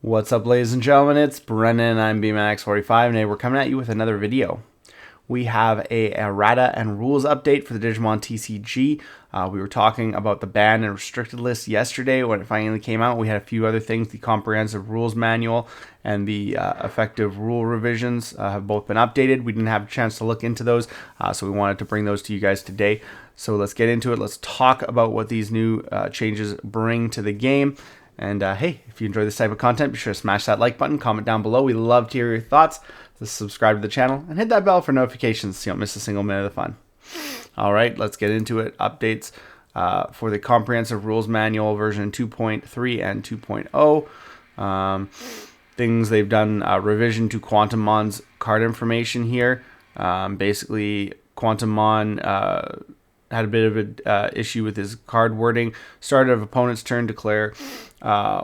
What's up, ladies and gentlemen? It's Brennan. I'm BMAX45, and today we're coming at you with another video. We have a errata and rules update for the Digimon TCG. We were talking about the banned and restricted list yesterday when it finally came out. We had a few other things. The comprehensive rules manual and the effective rule revisions have both been updated. We didn't have a chance to look into those, so we wanted to bring those to you guys today. So let's get into it. Let's talk about what these new changes bring to the game. And hey, if you enjoy this type of content, be sure to smash that like button, comment down below. We love to hear your thoughts. So subscribe to the channel and hit that bell for notifications so you don't miss a single minute of the fun. All right, let's get into it. Updates for the Comprehensive Rules Manual version 2.3 and 2.0. Things they've done, revision to Quantumon's card information here. Basically, Quantumon had a bit of an issue with his card wording. Start of opponent's turn, declare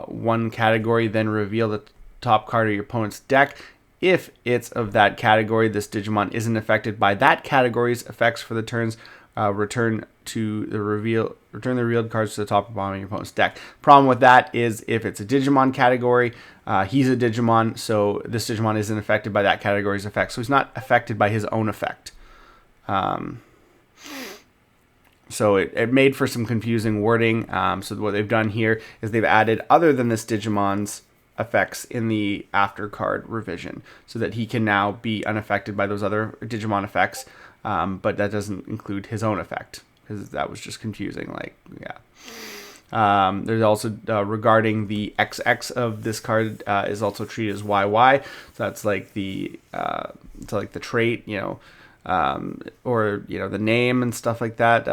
one category, then reveal the top card of your opponent's deck. If it's of that category, this Digimon isn't affected by that category's effects for the turns. Return the revealed cards to the top or bottom of your opponent's deck. Problem with that is if it's a Digimon category, he's a Digimon, so this Digimon isn't affected by that category's effects. So he's not affected by his own effect. So it made for some confusing wording. So what they've done here is they've added other than this Digimon's effects in the after card revision so that he can now be unaffected by those other Digimon effects, but that doesn't include his own effect because that was just confusing. There's also regarding the XX of this card is also treated as YY. So that's like the trait, or the name and stuff like that.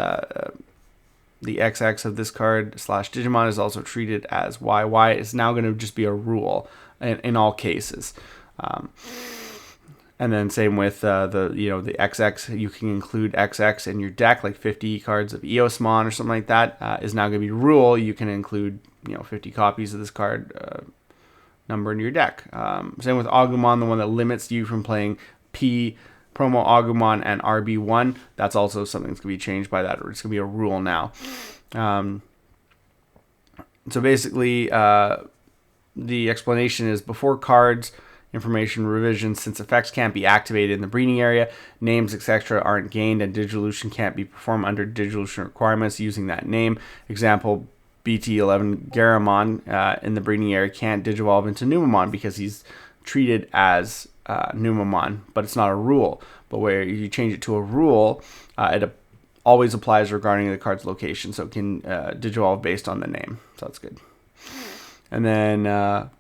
The XX of this card / Digimon is also treated as YY. It's now going to just be a rule in all cases. And then same with the XX. You can include XX in your deck, like 50 cards of Eosmon or something like that. Is now going to be a rule. You can include 50 copies of this card number in your deck. Same with Agumon, the one that limits you from playing P Promo Agumon and RB1. That's also something that's going to be changed by that, or it's going to be a rule now. So basically, the explanation is before cards, information revision, since effects can't be activated in the breeding area, names, etc. aren't gained, and Digivolution can't be performed under Digivolution requirements using that name. Example, BT11 Garamon in the breeding area can't Digivolve into Numamon because he's treated as Numamon, but it's not a rule. But where you change it to a rule, it always applies regarding the card's location, so it can Digivolve based on the name. So that's good. And then the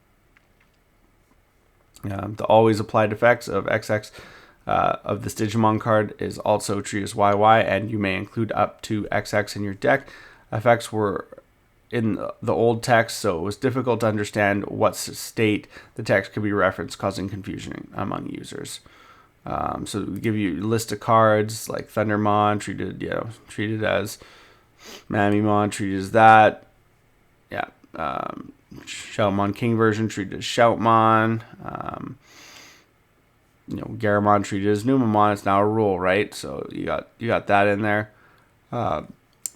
always applied effects of XX of this Digimon card is also treated as YY, and you may include up to XX in your deck. Effects were in the old text, so it was difficult to understand what state the text could be referenced, causing confusion among users. So we give you a list of cards like Thundermon, treated as Mamimon, treated as that. Yeah. Shoutmon King version, treated as Shoutmon. Garamon treated as Numamon. It's now a rule, right? So you got that in there.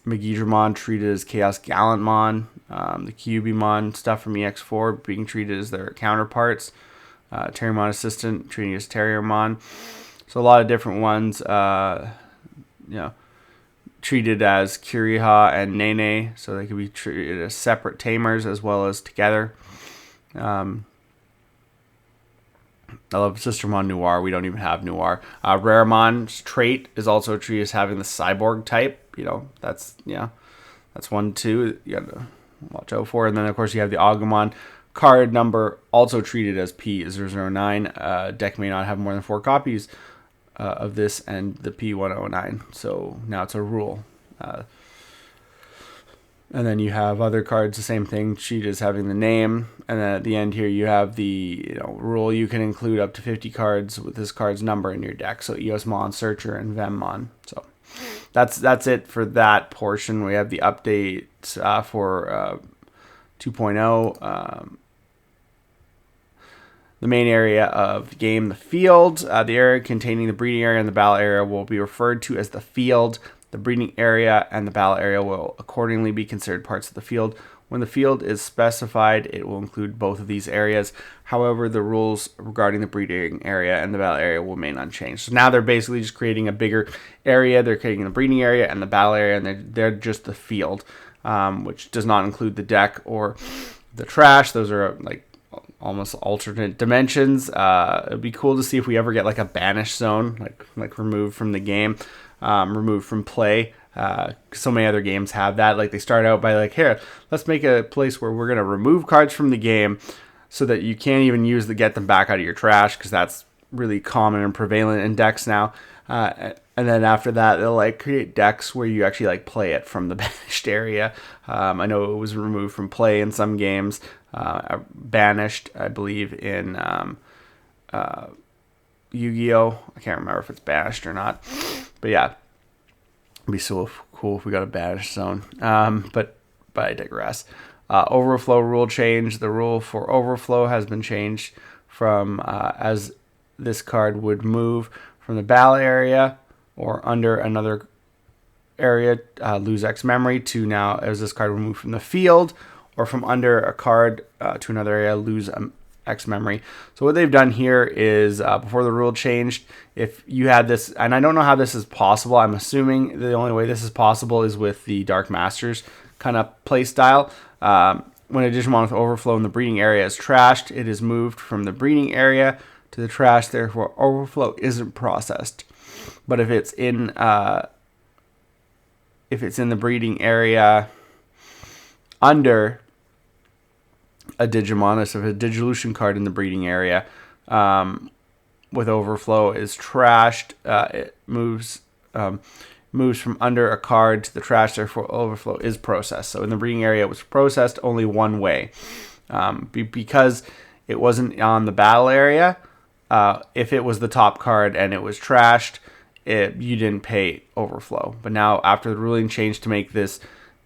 Megidramon treated as Chaos Gallantmon. The Kyubimon stuff from EX4 being treated as their counterparts. Terriermon Assistant treating as Terriermon. So a lot of different ones, treated as Kuriha and Nene, so they could be treated as separate tamers as well as together. I love Sistermon Noir. We don't even have Noir. Raremon's trait is also treated as having the cyborg type. That's one too. You got to watch out for. And then of course you have the Agumon card number, also treated as P009. Deck may not have more than 4 copies of this and the P109. So now it's a rule. And then you have other cards, the same thing, treated as having the name. And then at the end here, you have the rule. You can include up to 50 cards with this card's number in your deck. So Eosmon, Searcher, and Vemmon. So that's it for that portion. We have the updates for 2.0. The main area of the game, the field. The area containing the breeding area and the battle area will be referred to as the field. The breeding area and the battle area will accordingly be considered parts of the field When the field is specified, it will include both of these areas. However, the rules regarding the breeding area and the battle area will remain unchanged. So now they're basically just creating a bigger area. They're creating the breeding area and the battle area, and they're just the field, which does not include the deck or the trash. Those are like almost alternate dimensions. It'd be cool to see if we ever get like a banished zone, like removed from the game, removed from play. So many other games have that. Like they start out by like, here, let's make a place where we're gonna remove cards from the game so that you can't even use to get them back out of your trash, because that's really common and prevalent in decks now. And then after that, they'll like create decks where you actually like play it from the banished area. I know it was removed from play in some games, banished, I believe, in Yu-Gi-Oh! I can't remember if it's banished or not, but yeah, it'd be so cool if we got a banished zone. But I digress. Overflow rule change. The rule for overflow has been changed from as this card would move from the battle area or under another area, lose X memory, to now as this card would move from the field or from under a card to another area, lose X memory. So what they've done here is before the rule changed, if you had this, and I don't know how this is possible, I'm assuming the only way this is possible is with the Dark Masters kind of play style. When a Digimon with overflow in the breeding area is trashed, it is moved from the breeding area to the trash, therefore overflow isn't processed. But if it's in the breeding area under a Digimon, so if a Digivolution card in the breeding area with overflow is trashed, it moves from under a card to the trash, therefore overflow is processed. So in the breeding area, it was processed only one way. Because it wasn't on the battle area, if it was the top card and it was trashed, you didn't pay overflow. But now after the ruling changed to make this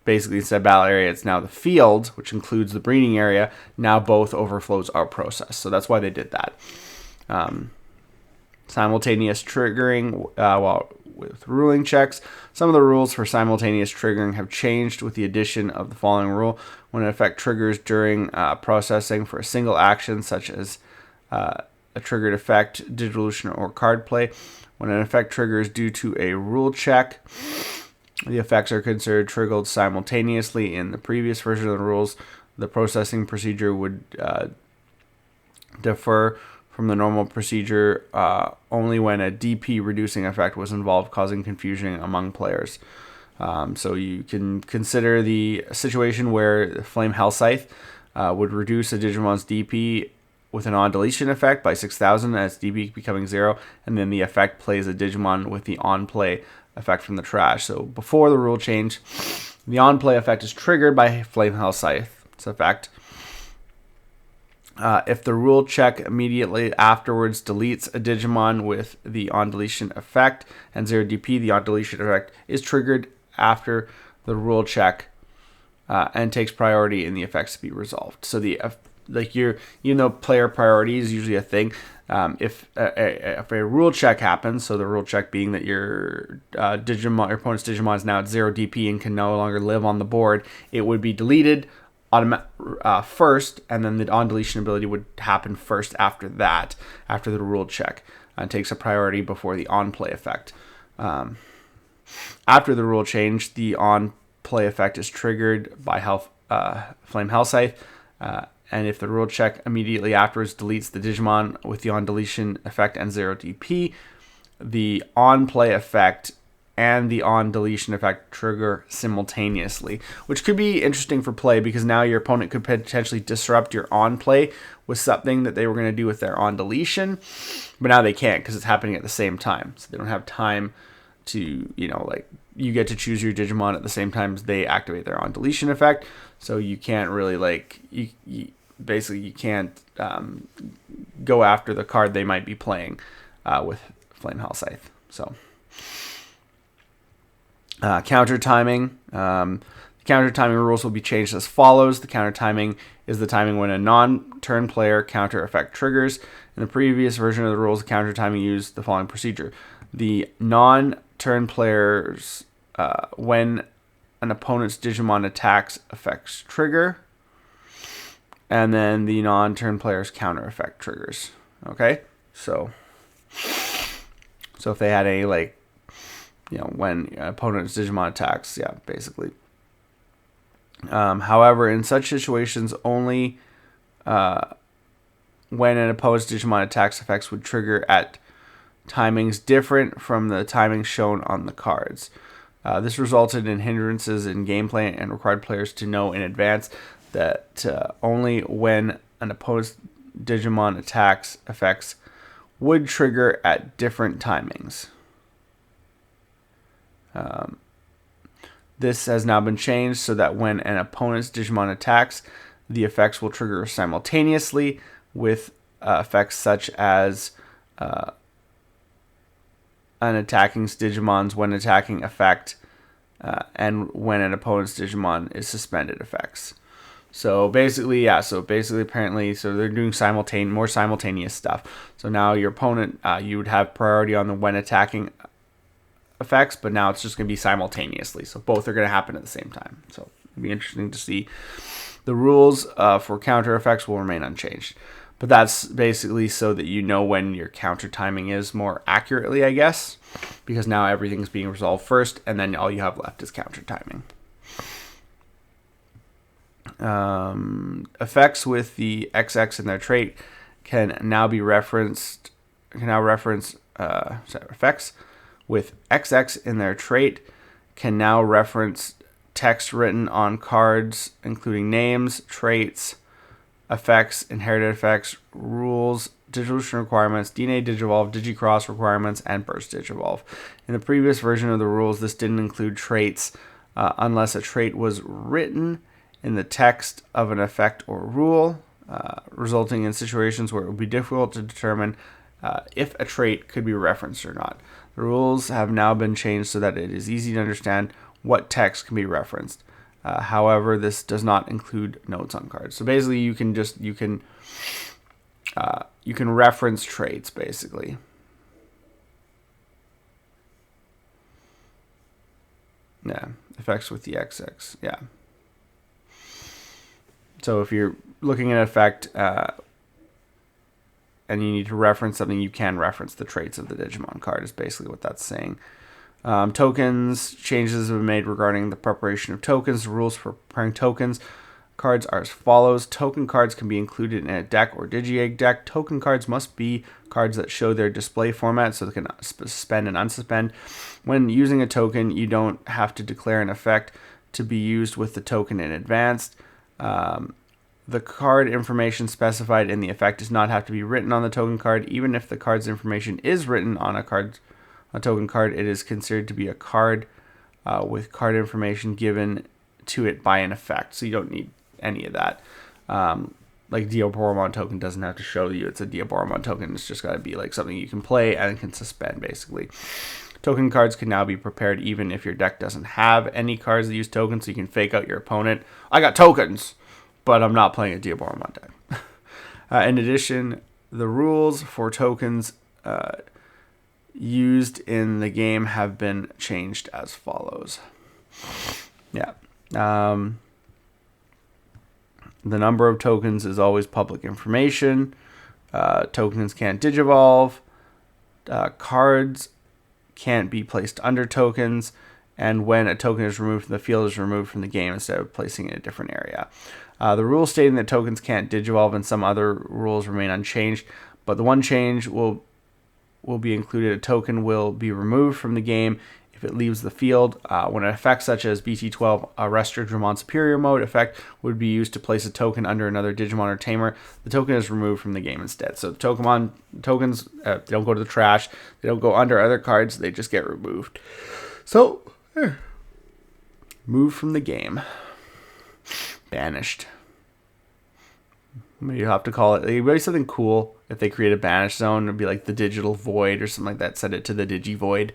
basically instead of battle area, it's now the field, which includes the breeding area. Now both overflows are processed. So that's why they did that. Simultaneous triggering while with ruling checks. Some of the rules for simultaneous triggering have changed with the addition of the following rule. When an effect triggers during processing for a single action, such as a triggered effect, Digivolution, or card play. When an effect triggers due to a rule check, the effects are considered triggered simultaneously. In the previous version of the rules, the processing procedure would differ from the normal procedure only when a DP reducing effect was involved, causing confusion among players. So you can consider the situation where Flame Hell Scythe would reduce a Digimon's DP with an on-deletion effect by 6,000 as DP becoming 0, and then the effect plays a Digimon with the on-play effect from the trash. So before the rule change, the on-play effect is triggered by Flame Hell Scythe's effect. If the rule check immediately afterwards deletes a Digimon with the on-deletion effect and 0 DP, the on-deletion effect is triggered after the rule check and takes priority in the effects to be resolved. So player priority is usually a thing. If a rule check happens, so the rule check being that your Digimon, your opponent's Digimon is now at 0 DP and can no longer live on the board, it would be deleted first, and then the on-deletion ability would happen first after that, after the rule check, and takes a priority before the on-play effect. After the rule change, the on-play effect is triggered by Flame Hell Scythe, and if the rule check immediately afterwards deletes the Digimon with the on-deletion effect and 0 DP, the on-play effect and the on-deletion effect trigger simultaneously, which could be interesting for play because now your opponent could potentially disrupt your on-play with something that they were going to do with their on-deletion, but now they can't because it's happening at the same time. So they don't have time to, you get to choose your Digimon at the same time as they activate their on-deletion effect, so you can't really, you can't go after the card they might be playing with Flame Hell Scythe. So counter timing. Counter timing rules will be changed as follows. The counter timing is the timing when a non-turn player counter effect triggers. In the previous version of the rules, the counter timing used the following procedure. The non-turn players, when an opponent's Digimon attacks effects trigger, and then the non-turn player's counter effect triggers. Okay, so if they had any, like, when an opponent's Digimon attacks, yeah, basically. However, in such situations, only when an opponent's Digimon attacks effects would trigger at timings different from the timings shown on the cards. This resulted in hindrances in gameplay and required players to know in advance that only when an opponent's Digimon attacks effects would trigger at different timings. This has now been changed so that when an opponent's Digimon attacks, the effects will trigger simultaneously with effects such as an attacking Digimon's when attacking effect and when an opponent's Digimon is suspended effects. So basically, apparently, they're doing more simultaneous stuff. So now your opponent, you would have priority on the when attacking effects, but now it's just going to be simultaneously. So both are going to happen at the same time. So it'll be interesting to see. The rules for counter effects will remain unchanged. But that's basically so that you know when your counter timing is more accurately, I guess, because now everything's being resolved first, and then all you have left is counter timing. Effects with the XX in their trait can now be referenced. Effects with XX in their trait can now reference text written on cards, including names, traits, effects, inherited effects, rules, dissolution requirements, DNA Digivolve, Digicross requirements, and Burst Digivolve. In the previous version of the rules, this didn't include traits unless a trait was written in the text of an effect or rule, resulting in situations where it would be difficult to determine if a trait could be referenced or not. The rules have now been changed so that it is easy to understand what text can be referenced. However, this does not include notes on cards. So basically, you can reference traits basically. Yeah, effects with the XX. Yeah. So if you're looking at an effect and you need to reference something, you can reference the traits of the Digimon card, is basically what that's saying. Tokens, changes have been made regarding the preparation of tokens. The rules for preparing tokens cards are as follows. Token cards can be included in a deck or Digi-Egg deck. Token cards must be cards that show their display format so they can suspend and unsuspend. When using a token, you don't have to declare an effect to be used with the token in advance. The card information specified in the effect does not have to be written on the token card. Even if the card's information is written on a token card, it is considered to be a card with card information given to it by an effect. So you don't need any of that. Like Diaboromon token doesn't have to show you it's a Diaboromon token. It's just got to be like something you can play and can suspend, basically. Token cards can now be prepared even if your deck doesn't have any cards that use tokens, so you can fake out your opponent. I got tokens, but I'm not playing a Diaboromon deck. In addition, the rules for tokens used in the game have been changed as follows. Yeah. The number of tokens is always public information. Tokens can't digivolve. Cards can't be placed under tokens. And when a token is removed from the field, is removed from the game instead of placing it in a different area. The rules stating that tokens can't digivolve and some other rules remain unchanged, but the one change will be included. A token will be removed from the game if it leaves the field. When an effect such as BT12, a Restore Digimon Superior Mode effect, would be used to place a token under another Digimon or Tamer, the token is removed from the game instead. So tokens, they don't go to the trash. They don't go under other cards. They just get removed. So, moved from the game. Banished. Maybe you'll have to call it. It'd be something cool if they create a banish zone. It'd be like the digital void or something like that. Set it to the digi void.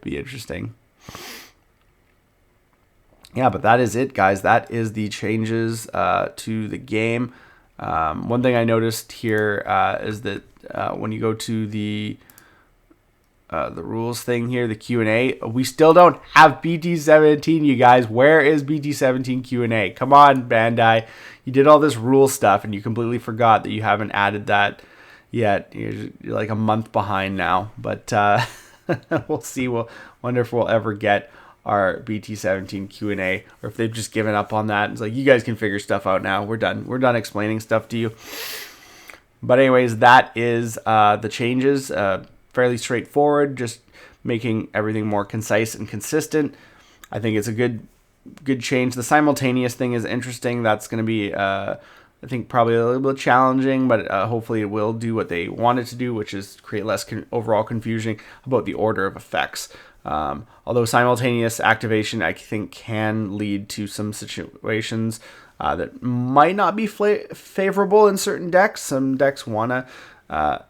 Be interesting. Yeah, but that is it, guys. That is the changes to the game. One thing I noticed here is that when you go to the the rules thing here, the Q&A. We still don't have BT17, you guys. Where is BT17 Q&A? Come on, Bandai. You did all this rule stuff and you completely forgot that you haven't added that yet. You're like a month behind now, but we'll see. We'll wonder if we'll ever get our BT17 Q&A, or if they've just given up on that. It's like, you guys can figure stuff out now. We're done explaining stuff to you. But anyways, that is the changes. Fairly straightforward, just making everything more concise and consistent. I think it's a good change. The simultaneous thing is interesting. That's going to be, I think, probably a little bit challenging, but hopefully it will do what they want it to do, which is create less overall confusion about the order of effects. Although simultaneous activation, I think, can lead to some situations that might not be favorable in certain decks. Some decks want to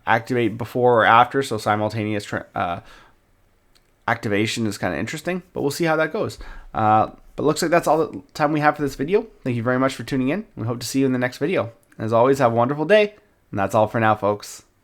activate before or after, so simultaneous activation is kind of interesting, but we'll see how that goes. But looks like that's all the time we have for this video. Thank you very much for tuning in. We hope to see you in the next video. As always, have a wonderful day, and that's all for now, folks.